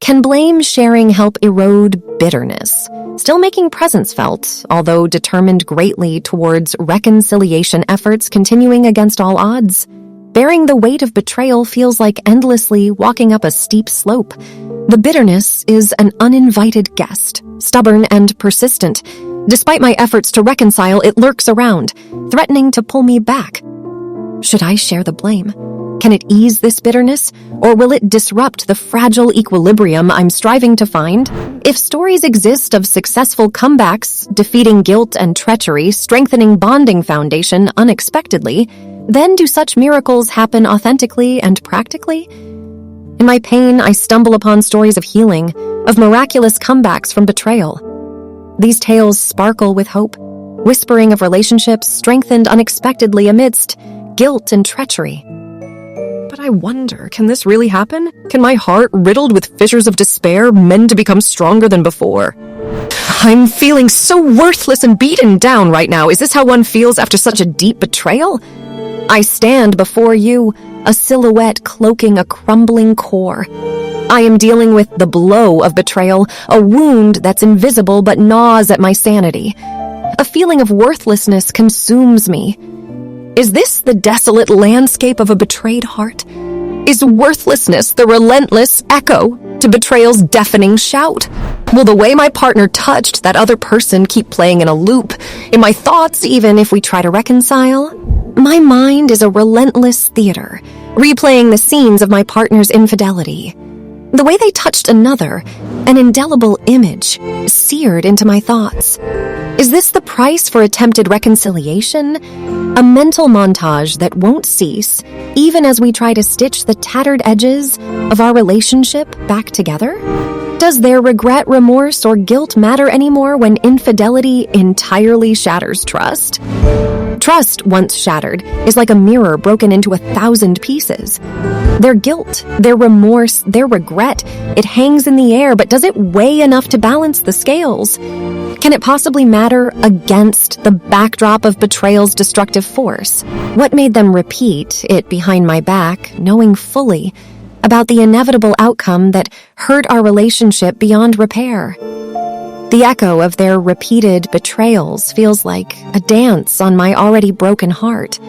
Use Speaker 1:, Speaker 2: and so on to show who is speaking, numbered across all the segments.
Speaker 1: Can blame sharing help erode bitterness, still making presence felt, although determined greatly towards reconciliation efforts continuing against all odds? Bearing the weight of betrayal feels like endlessly walking up a steep slope. The bitterness is an uninvited guest, stubborn and persistent. Despite my efforts to reconcile, it lurks around, threatening to pull me back. Should I share the blame? Can it ease this bitterness, or will it disrupt the fragile equilibrium I'm striving to find? If stories exist of successful comebacks, defeating guilt and treachery, strengthening bonding foundation unexpectedly, then do such miracles happen authentically and practically? In my pain, I stumble upon stories of healing, of miraculous comebacks from betrayal. These tales sparkle with hope, whispering of relationships strengthened unexpectedly amidst guilt and treachery. But I wonder, can this really happen? Can my heart, riddled with fissures of despair, mend to become stronger than before? I'm feeling so worthless and beaten down right now. Is this how one feels after such a deep betrayal? I stand before you, a silhouette cloaking a crumbling core. I am dealing with the blow of betrayal, a wound that's invisible but gnaws at my sanity. A feeling of worthlessness consumes me. Is this the desolate landscape of a betrayed heart? Is worthlessness the relentless echo to betrayal's deafening shout? Will the way my partner touched that other person keep playing in a loop, in my thoughts even if we try to reconcile? My mind is a relentless theater, replaying the scenes of my partner's infidelity. The way they touched another, an indelible image, seared into my thoughts. Is this the price for attempted reconciliation? A mental montage that won't cease, even as we try to stitch the tattered edges of our relationship back together? Does their regret, remorse, or guilt matter anymore when infidelity entirely shatters trust? Trust, once shattered, is like a mirror broken into 1,000 pieces. Their guilt, their remorse, their regret, it hangs in the air, but does it weigh enough to balance the scales? Can it possibly matter against the backdrop of betrayal's destructive force? What made them repeat it behind my back, knowing fully about the inevitable outcome that hurt our relationship beyond repair? The echo of their repeated betrayals feels like a dance on my already broken heart.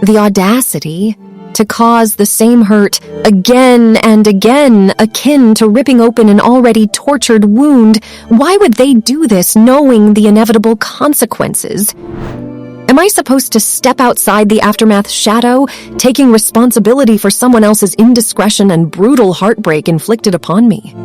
Speaker 1: The audacity to cause the same hurt again and again, akin to ripping open an already tortured wound. Why would they do this knowing the inevitable consequences? Am I supposed to step outside the aftermath shadow, taking responsibility for someone else's indiscretion and brutal heartbreak inflicted upon me?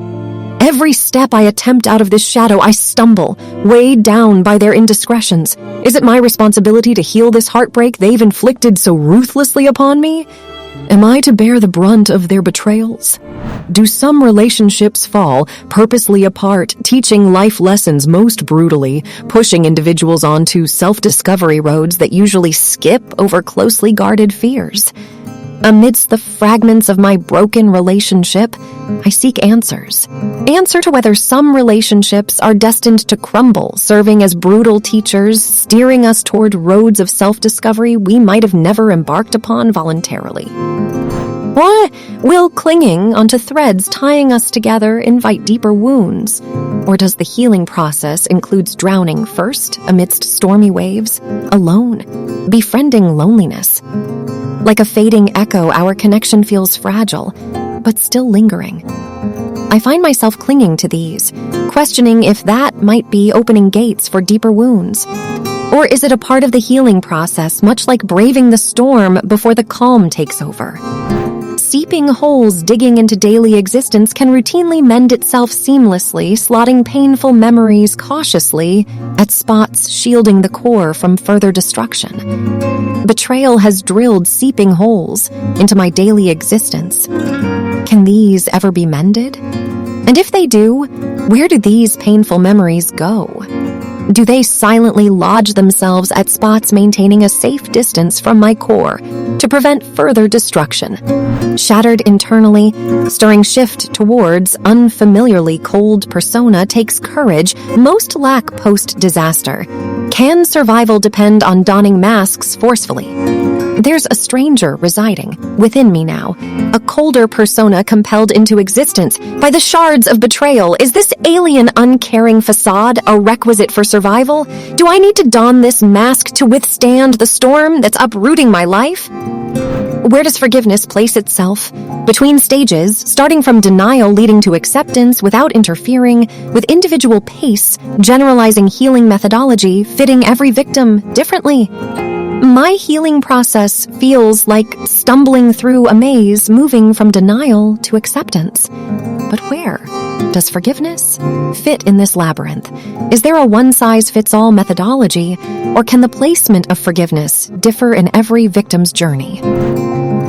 Speaker 1: Every step I attempt out of this shadow, I stumble, weighed down by their indiscretions. Is it my responsibility to heal this heartbreak they've inflicted so ruthlessly upon me? Am I to bear the brunt of their betrayals? Do some relationships fall purposely apart, teaching life lessons most brutally, pushing individuals onto self-discovery roads that usually skip over closely guarded fears? Amidst the fragments of my broken relationship, I seek answers. Answer to whether some relationships are destined to crumble, serving as brutal teachers, steering us toward roads of self-discovery we might have never embarked upon voluntarily. Or will clinging onto threads tying us together invite deeper wounds? Or does the healing process include drowning first amidst stormy waves, alone, befriending loneliness? Like a fading echo, our connection feels fragile, but still lingering. I find myself clinging to these, questioning if that might be opening gates for deeper wounds. Or is it a part of the healing process, much like braving the storm before the calm takes over? Seeping holes digging into daily existence can routinely mend itself seamlessly, slotting painful memories cautiously at spots shielding the core from further destruction. Betrayal has drilled seeping holes into my daily existence. Can these ever be mended? And if they do, where do these painful memories go? Do they silently lodge themselves at spots maintaining a safe distance from my core to prevent further destruction? Shattered internally, stirring shift towards unfamiliarly cold persona takes courage most lack post-disaster. Can survival depend on donning masks forcefully? There's a stranger residing within me now, a colder persona compelled into existence by the shards of betrayal. Is this alien, uncaring facade a requisite for survival? Do I need to don this mask to withstand the storm that's uprooting my life? Where does forgiveness place itself? Between stages, starting from denial leading to acceptance without interfering, with individual pace, generalizing healing methodology, fitting every victim differently. My healing process feels like stumbling through a maze, moving from denial to acceptance. But where does forgiveness fit in this labyrinth? Is there a one-size-fits-all methodology, or can the placement of forgiveness differ in every victim's journey?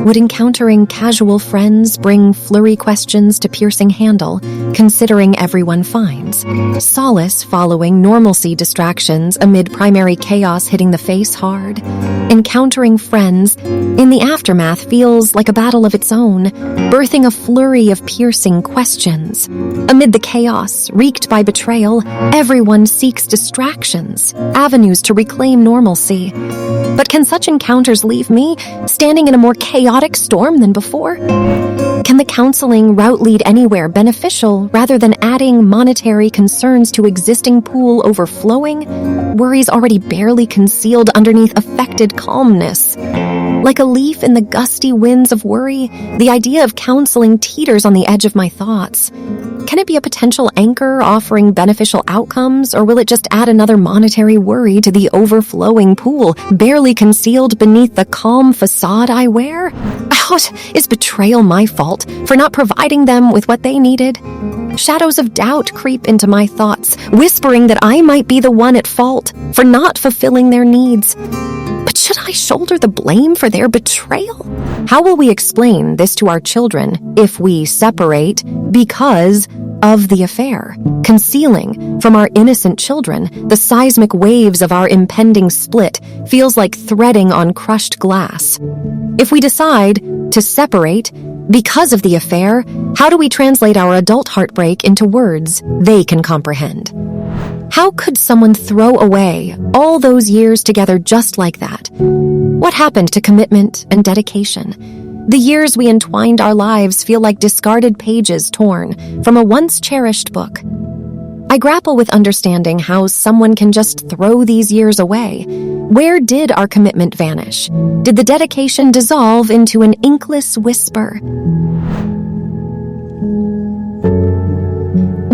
Speaker 1: Would encountering casual friends bring flurry questions to piercing handle, considering everyone finds? Solace following normalcy distractions amid primary chaos hitting the face hard? Encountering friends in the aftermath feels like a battle of its own, birthing a flurry of piercing questions. Amid the chaos wreaked by betrayal, everyone seeks distractions, avenues to reclaim normalcy. But can such encounters leave me standing in a more chaotic storm than before? Can the counseling route lead anywhere beneficial rather than adding monetary concerns to existing pool overflowing? Worries already barely concealed underneath affected calmness. Like a leaf in the gusty winds of worry, the idea of counseling teeters on the edge of my thoughts. Can it be a potential anchor offering beneficial outcomes, or will it just add another monetary worry to the overflowing pool, barely concealed beneath the calm facade I wear? Is betrayal my fault for not providing them with what they needed? Shadows of doubt creep into my thoughts, whispering that I might be the one at fault for not fulfilling their needs. But should I shoulder the blame for their betrayal? How will we explain this to our children if we separate because of the affair, concealing from our innocent children the seismic waves of our impending split feels like threading on crushed glass? If we decide to separate because of the affair, how do we translate our adult heartbreak into words they can comprehend? How could someone throw away all those years together just like that? What happened to commitment and dedication? The years we entwined our lives feel like discarded pages torn from a once-cherished book. I grapple with understanding how someone can just throw these years away. Where did our commitment vanish? Did the dedication dissolve into an inkless whisper?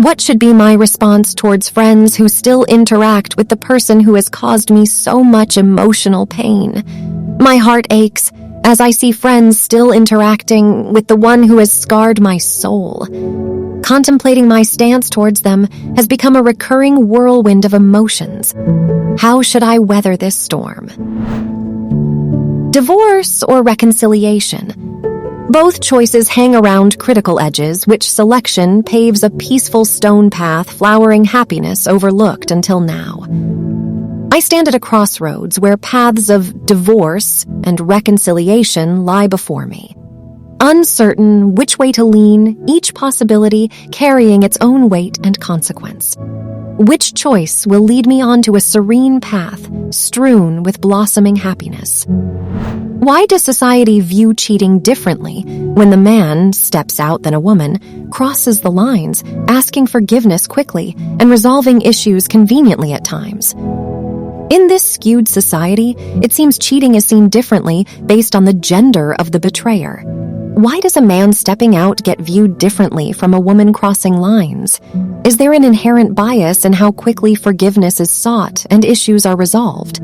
Speaker 1: What should be my response towards friends who still interact with the person who has caused me so much emotional pain? My heart aches as I see friends still interacting with the one who has scarred my soul. Contemplating my stance towards them has become a recurring whirlwind of emotions. How should I weather this storm? Divorce or reconciliation? Both choices hang around critical edges, which selection paves a peaceful stone path flowering happiness overlooked until now. I stand at a crossroads where paths of divorce and reconciliation lie before me. Uncertain which way to lean, each possibility carrying its own weight and consequence. Which choice will lead me onto a serene path strewn with blossoming happiness? Why does society view cheating differently when the man steps out than a woman, crosses the lines, asking forgiveness quickly and resolving issues conveniently at times? In this skewed society, it seems cheating is seen differently based on the gender of the betrayer. Why does a man stepping out get viewed differently from a woman crossing lines? Is there an inherent bias in how quickly forgiveness is sought and issues are resolved?